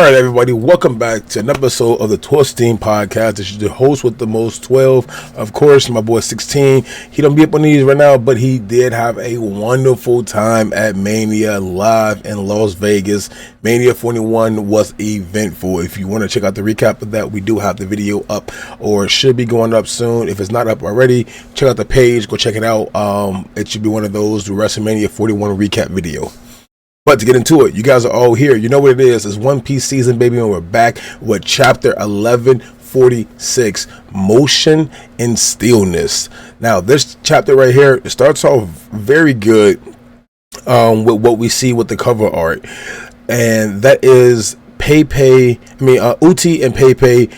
Alright, everybody, welcome back to an episode of the 12 Team Podcast. This is the host with the most 12. Of course, my boy 16. He don't be up on these right now, but he did have a wonderful time at Mania live in Las Vegas. Mania 41 was eventful. If you want to check out the recap of that, we do have the video up, or it should be going up soon. If it's not up already, check out the page, go check it out. It should be one of those, the WrestleMania 41 recap video. But to get into it, you guys are all here. You know what it is. It's One Piece season, baby, and we're back with chapter 1146, Motion in Stillness. Now, this chapter right here, it starts off very good with what we see with the cover art. And that is Uti and Pepe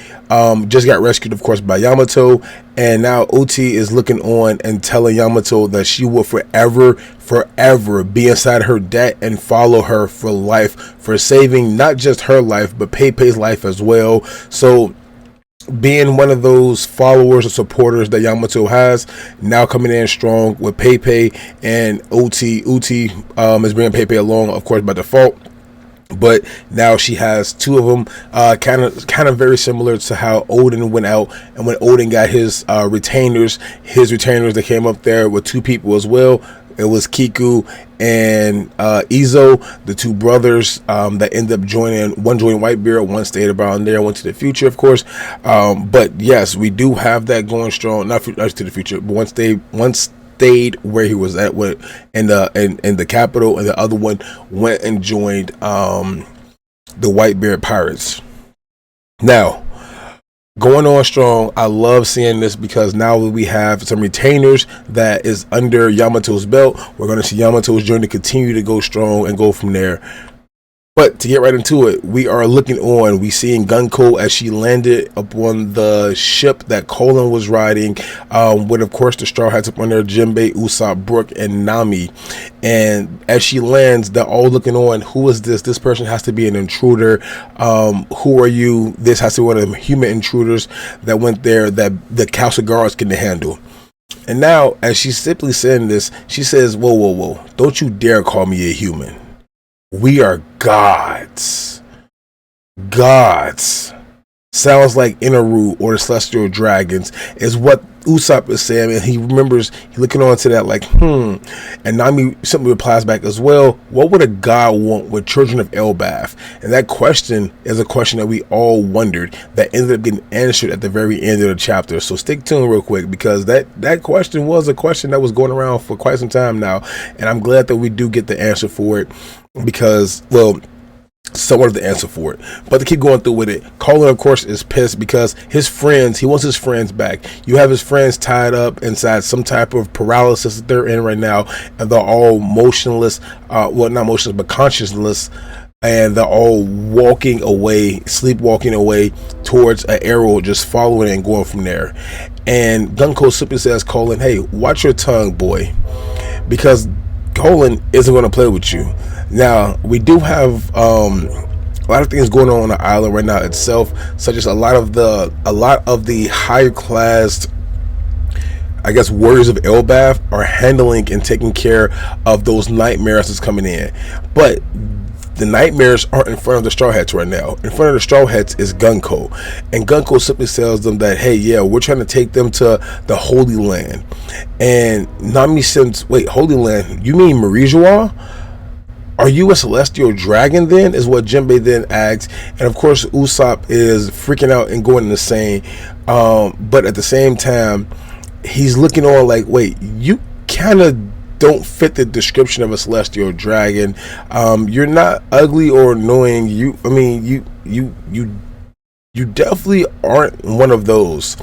just got rescued, of course, by Yamato, and now Uti is looking on and telling Yamato that she will forever be inside her debt and follow her for life, for saving not just her life but Pepe's life as well. So being one of those followers or supporters that Yamato has, now coming in strong with Pepe and Uti is bringing Pepe along, of course, by default. But now she has two of them, kind of very similar to how Odin went out, and when Odin got his retainers that came up there with two people as well. It was Kiku and Izo, the two brothers that ended up joining. One joined Whitebeard, one stayed around there, went to the future, of course. But yes, we do have that going strong. Not to the future, but one stayed where he was at in the capital, and the other one went and joined the Whitebeard Pirates. Now, going on strong. I love seeing this because now we have some retainers that is under Yamato's belt. We're going to see Yamato's journey continue to go strong and go from there. But to get right into it, we are looking on. We seeing Gunko as she landed upon the ship that Colin was riding, with, of course, the Straw Hats up on there, Jinbei, Usopp, Brook, and Nami. And as she lands, they're all looking on. Who is this? This person has to be an intruder. Who are you? This has to be one of the human intruders that went there that the Council Guards can handle. And now, as she's simply saying this, she says, whoa, don't you dare call me a human. We are gods. Gods. Sounds like Inaru or the Celestial Dragons is what Usopp is saying, and he remembers, he looking on to that like, And Nami simply replies back as well, what would a god want with children of Elbaf? And that question is a question that we all wondered that ended up getting answered at the very end of the chapter. So stick tuned real quick, because that question was a question that was going around for quite some time now, and I'm glad that we do get the answer for it, because, well, somewhat of the answer for it. But to keep going through with it, Colin, of course, is pissed because he wants his friends back. You have his friends tied up inside some type of paralysis that they're in right now, and they're all motionless, well, not motionless, but conscienceless, and they're all sleepwalking away towards an arrow, just following and going from there. And Gunko simply says, Colin, hey, watch your tongue, boy, because Colin isn't going to play with you. Now, we do have a lot of things going on the island right now itself, such as a lot of the higher class, I guess, warriors of Elbaf are handling and taking care of those nightmares that's coming in. But the nightmares aren't in front of the Straw Hats right now. In front of the Straw Hats is Gunko. And Gunko simply tells them that, hey, yeah, we're trying to take them to the Holy Land. And Nami says, wait, Holy Land? You mean Marijois? Are you a celestial dragon then? Is what Jinbei then asks. And of course, Usopp is freaking out and going insane. But at the same time, he's looking on like, wait, you kind of don't fit the description of a celestial dragon. You're not ugly or annoying. You definitely aren't one of those.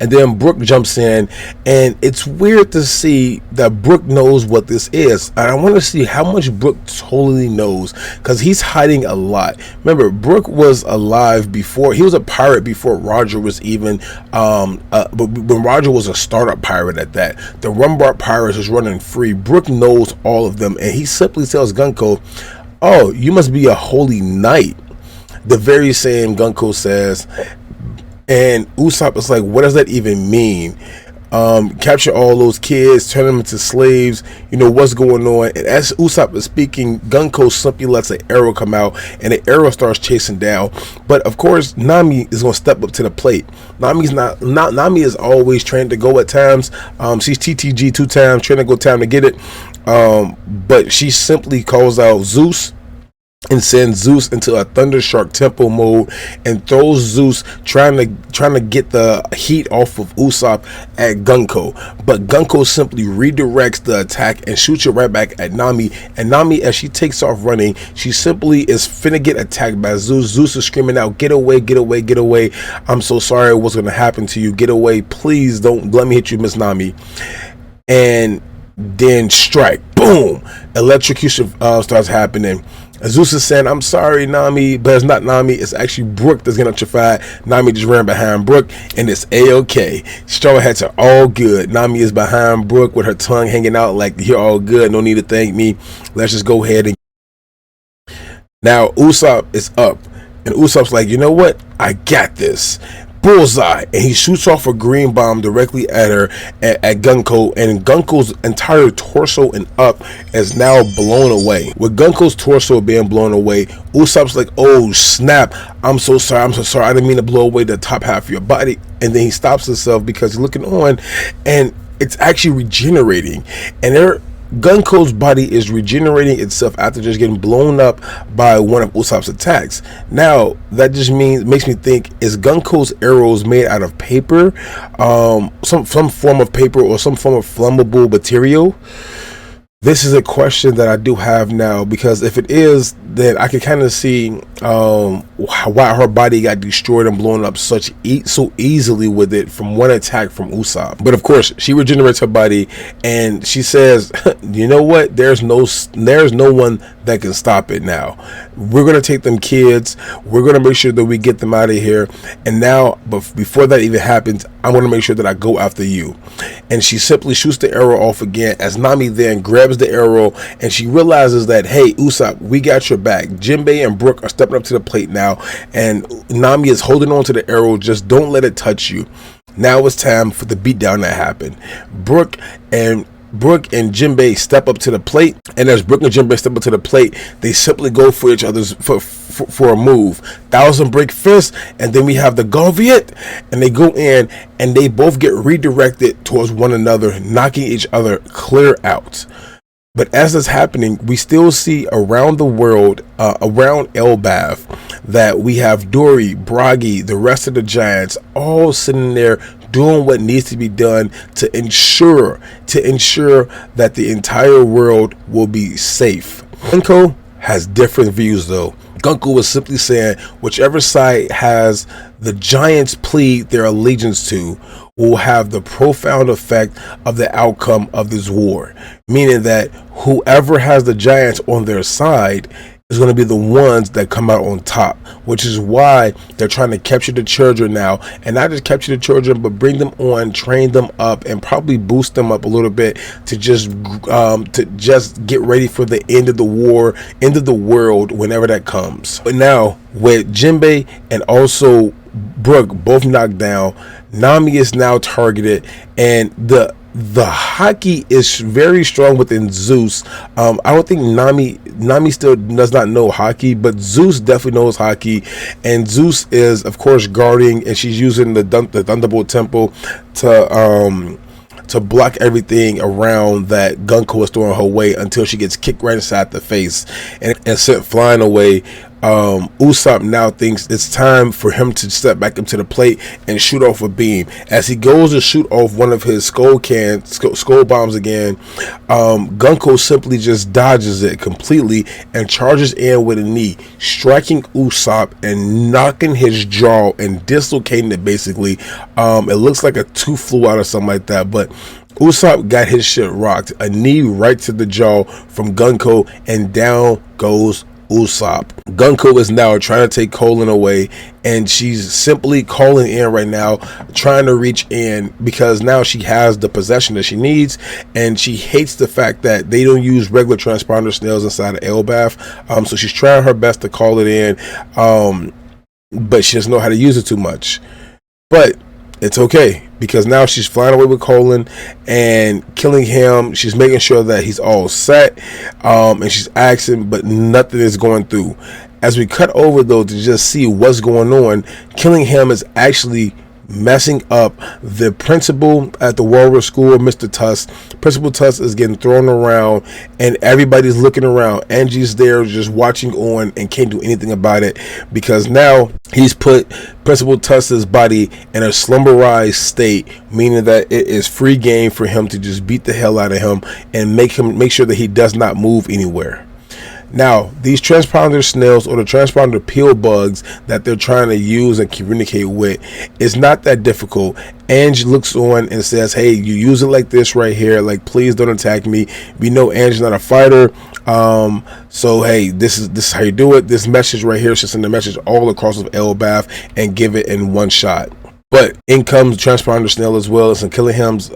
And then Brook jumps in, and it's weird to see that Brook knows what this is. And I want to see how much Brook totally knows, because he's hiding a lot. Remember, Brook was alive before. He was a pirate before Roger was even, but when Roger was a startup pirate at that. The Rumbart Pirates is running free. Brook knows all of them, and he simply tells Gunko, oh, you must be a holy knight. The very same Gunko says. And Usopp is like, what does that even mean? capture all those kids, turn them into slaves. You know what's going on. And as Usopp is speaking, Gunko simply lets an arrow come out, and the arrow starts chasing down. But of course, Nami is going to step up to the plate. Nami is always trained to go at times. She's TTG 2 times, trying to go time to get it. But she simply calls out Zeus and sends Zeus into a Thunder Shark tempo mode and throws Zeus trying to get the heat off of Usopp at Gunko. But Gunko simply redirects the attack and shoots it right back at Nami. And Nami, as she takes off running, she simply is finna get attacked by Zeus. Zeus is screaming out, "Get away, get away, get away. I'm so sorry what's gonna happen to you. Get away. Please don't let me hit you, Miss Nami." And then strike. Boom. Electrocution starts happening. Zeus is saying, "I'm sorry, Nami," but it's not Nami. It's actually Brook that's getting electrified. Nami just ran behind Brook, and it's A-OK. Straw Hats are all good. Nami is behind Brook with her tongue hanging out like, "You're all good. No need to thank me. Let's just go ahead." And now Usopp is up, and Usopp's like, "You know what? I got this." Bullseye, and he shoots off a green bomb directly at her at Gunko, and Gunko's entire torso and up is now blown away. With Gunko's torso being blown away, Usopp's like, "Oh snap, I'm so sorry, I didn't mean to blow away the top half of your body." And then he stops himself because he's looking on, and it's actually regenerating, and Gunko's body is regenerating itself after just getting blown up by one of Usopp's attacks. Now that just makes me think, is Gunko's arrows made out of paper, some form of paper or some form of flammable material? This is a question that I do have now, because if it is, then I can kind of see why her body got destroyed and blown up so easily with it from one attack from Usopp. But of course, she regenerates her body, and she says, "You know what? There's no one that can stop it now. We're gonna take them kids. We're gonna make sure that we get them out of here. And now, but before that even happens, I'm gonna make sure that I go after you." And she simply shoots the arrow off again, as Nami then grabs the arrow, and she realizes that, "Hey, Usopp, we got your back." Jinbei and Brook are stepping up to the plate now, and Nami is holding on to the arrow. "Just don't let it touch you." Now it's time for the beatdown that happened. Brook and Jinbei step up to the plate, and as Brook and Jinbei step up to the plate, they simply go for each other's for a move. Thousand Break Fist, and then we have the Goviet, and they go in, and they both get redirected towards one another, knocking each other clear out. But as that's happening, we still see around the world, around Elbaf, that we have Dory, Bragi, the rest of the giants, all sitting there doing what needs to be done to ensure that the entire world will be safe. Gunko has different views though. Gunko was simply saying whichever side has the giants plead their allegiance to will have the profound effect of the outcome of this war, meaning that whoever has the giants on their side is going to be the ones that come out on top, which is why they're trying to capture the children now, and not just capture the children, but bring them on, train them up, and probably boost them up a little bit to just get ready for the end of the war, end of the world, whenever that comes. But now with Jinbei and also Brook both knocked down, Nami is now targeted, and the hockey is very strong within Zeus. I don't think Nami still does not know hockey, but Zeus definitely knows hockey, and Zeus is of course guarding, and she's using the Thunderbolt Temple to block everything around that Gunko is throwing her way until she gets kicked right inside the face and sent flying away. Usopp now thinks it's time for him to step back up to the plate and shoot off a beam. As he goes to shoot off one of his skull bombs again, Gunko simply just dodges it completely and charges in with a knee, striking Usopp and knocking his jaw and dislocating it basically. It looks like a tooth flew out or something like that, but Usopp got his shit rocked. A knee right to the jaw from Gunko, and down goes Usopp. Gunko is now trying to take Colin away, and she's simply calling in right now, trying to reach in, because now she has the possession that she needs, and she hates the fact that they don't use regular transponder snails inside of Elbaf. So she's trying her best to call it in, but she doesn't know how to use it too much. But it's okay, because now she's flying away with Colin and killing him. She's making sure that he's all set, and she's asking, but nothing is going through. As we cut over though to just see what's going on, killing him is actually messing up the principal at the Warwick School, Mr. Tuss. Principal Tuss is getting thrown around, and everybody's looking around. Angie's there just watching on and can't do anything about it, because now he's put Principal Tuss's body in a slumberized state, meaning that it is free game for him to just beat the hell out of him and make sure that he does not move anywhere. Now, these transponder snails, or the transponder peel bugs that they're trying to use and communicate with, is not that difficult. Ange looks on and says, hey, you use it like this right here, like, please don't attack me. We know Ange's not a fighter, so hey, this is how you do it. This message right here should send a message all across of Elbath and give it in one shot. But in comes transponder snail as well, and Killingham's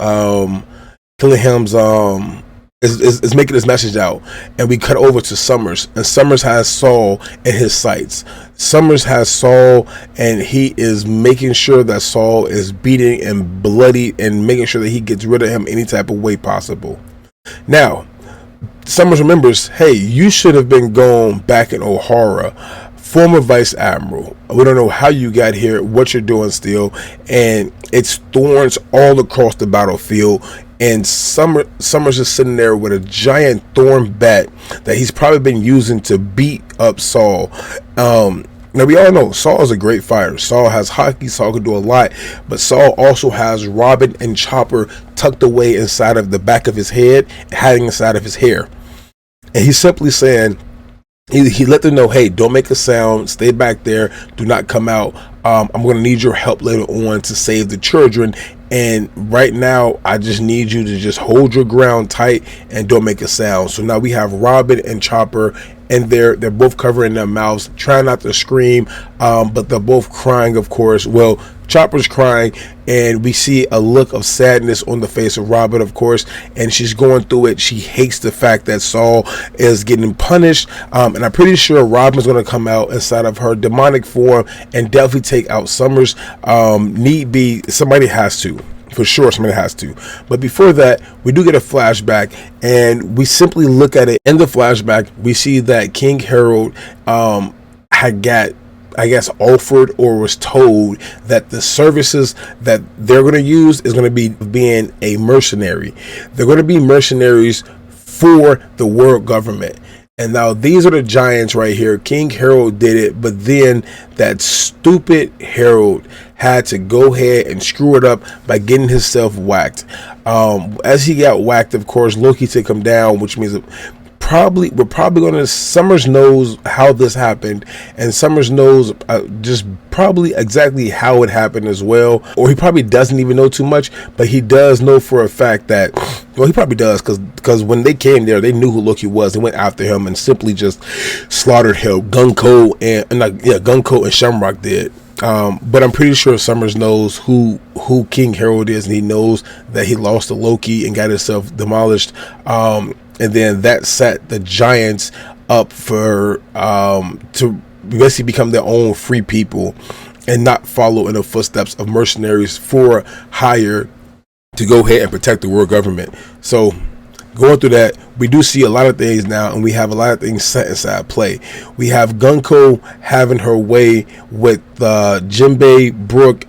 is making this message out, and we cut over to Summers, and Summers has Saul in his sights. Summers has Saul, and he is making sure that Saul is beating and bloody, and making sure that he gets rid of him any type of way possible. Now, Summers remembers, hey, you should have been gone back in O'Hara, former vice admiral. We don't know how you got here, what you're doing still, and it's thorns all across the battlefield. And Summers is sitting there with a giant thorn bat that he's probably been using to beat up Saul. Now, we all know Saul is a great fighter. Saul has hockey. Saul can do a lot. But Saul also has Robin and Chopper tucked away inside of the back of his head, hiding inside of his hair. And he's simply saying, he let them know, hey, don't make a sound, stay back there, do not come out. I'm going to need your help later on to save the children, and right now I just need you to just hold your ground tight and don't make a sound. So now we have Robin and Chopper, and they're both covering their mouths, trying not to scream, but they're both crying, of course. Well, Chopper's crying, and we see a look of sadness on the face of Robin, of course, and she's going through it. She hates the fact that Saul is getting punished, and I'm pretty sure Robin's going to come out inside of her demonic form and definitely take out Summers. Need be, somebody has to. For sure, somebody has to. But before that, we do get a flashback, and we simply look at it. In the flashback, we see that King Harold had got, I guess, offered or was told that the services that they're going to use is going to be being a mercenary. They're going to be mercenaries for the world government. And now these are the giants right here. King Harold did it, but then that stupid Harold had to go ahead and screw it up by getting himself whacked. As he got whacked, of course, Loki took him down, which means we're probably going to, Summers knows how this happened, and Summers knows just probably exactly how it happened as well, or he probably doesn't even know too much, but he does know for a fact that, well, he probably does, because when they came there, they knew who Loki was. They went after him and simply just slaughtered him. Gunko and Shamrock did. But I'm pretty sure Summers knows who King Harold is, and he knows that he lost to Loki and got himself demolished. And then that set the giants up for to basically become their own free people and not follow in the footsteps of mercenaries for hire to go ahead and protect the world government. So going through that, we do see a lot of things now, and we have a lot of things set inside play. We have Gunko having her way with Jinbei, Brooke,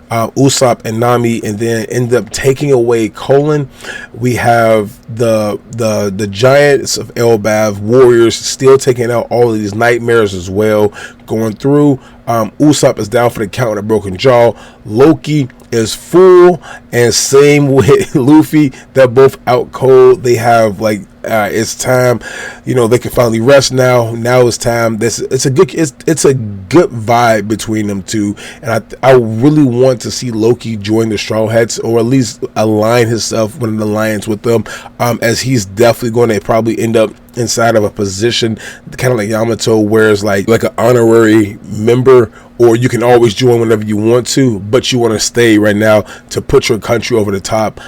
Usopp, and Nami, and then end up taking away Colin. We have the giants of Elbath warriors still taking out all of these nightmares as well, going through. Usopp is down for the count with a broken jaw. Loki is full, and same with Luffy. They're both out cold. They have it's time, they can finally rest now. Now it's time. It's a good vibe between them two, and I really want to see Loki join the Straw Hats, or at least align himself with an alliance with them, as he's definitely going to probably end up inside of a position kind of like Yamato, where it's like an honorary member, or you can always join whenever you want to, but you want to stay right now to put your country over the top.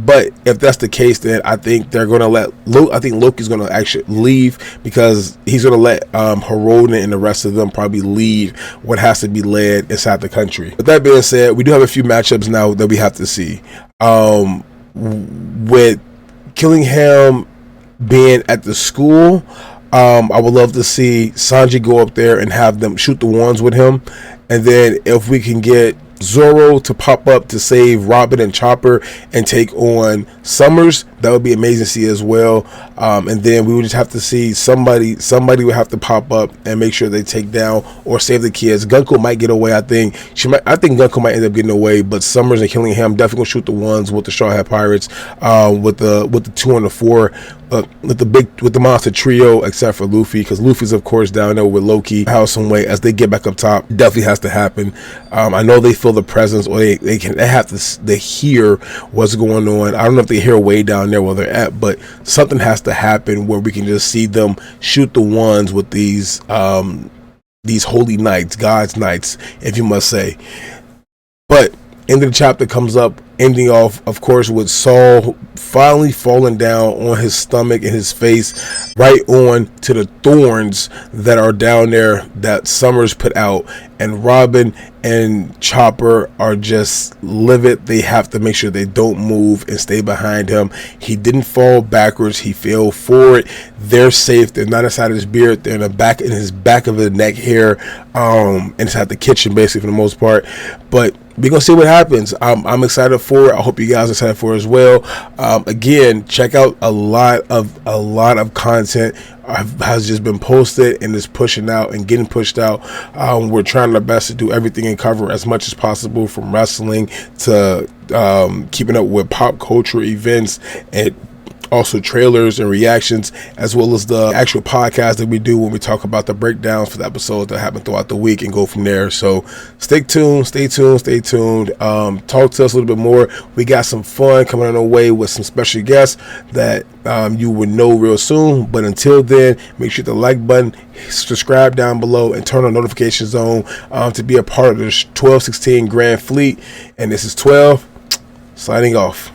But if that's the case, then I think they're going to let I think Loki's going to actually leave, because he's going to let Hiroden and the rest of them probably lead what has to be led inside the country. With that being said, we do have a few matchups now that we have to see. With Killingham being at the school, I would love to see Sanji go up there and have them shoot the wands with him. And then if we can get Zoro to pop up to save Robin and Chopper and take on Summers, that would be amazing to see as well. And then we would just have to see somebody would have to pop up and make sure they take down or save the kids. Gunko might get away. I think Gunko might end up getting away, but Summers and Killingham definitely gonna shoot the ones with the Straw Hat Pirates, with the 2 and the 4, with the monster trio, except for Luffy, because Luffy's of course down there with Loki. How some way as they get back up top, definitely has to happen. I know they feel the presence, or they have to hear what's going on. I don't know if they hear way down there where they're at, but something has to happen where we can just see them shoot the ones with these holy knights, God's knights, if you must say. But end of the chapter comes up, ending off, of course, with Saul finally falling down on his stomach and his face, right on to the thorns that are down there that Summers put out. And Robin and Chopper are just livid. They have to make sure they don't move and stay behind him. He didn't fall backwards. He fell forward. They're safe. They're not inside his beard. They're in his back of the neck hair, inside the kitchen, basically, for the most part. But we're gonna see what happens. I'm excited for it. I hope you guys are excited for it as well. Again, check out a lot of content has just been posted and is pushing out and getting pushed out. We're trying our best to do everything and cover as much as possible, from wrestling to keeping up with pop culture events, and also trailers and reactions, as well as the actual podcast that we do when we talk about the breakdowns for the episodes that happen throughout the week, and go from there. So stay tuned. Talk to us a little bit more. We got some fun coming on our way with some special guests that you will know real soon. But until then, make sure to like button, subscribe down below, and turn on notification zone to be a part of the 1216 Grand Fleet. And this is 12 signing off.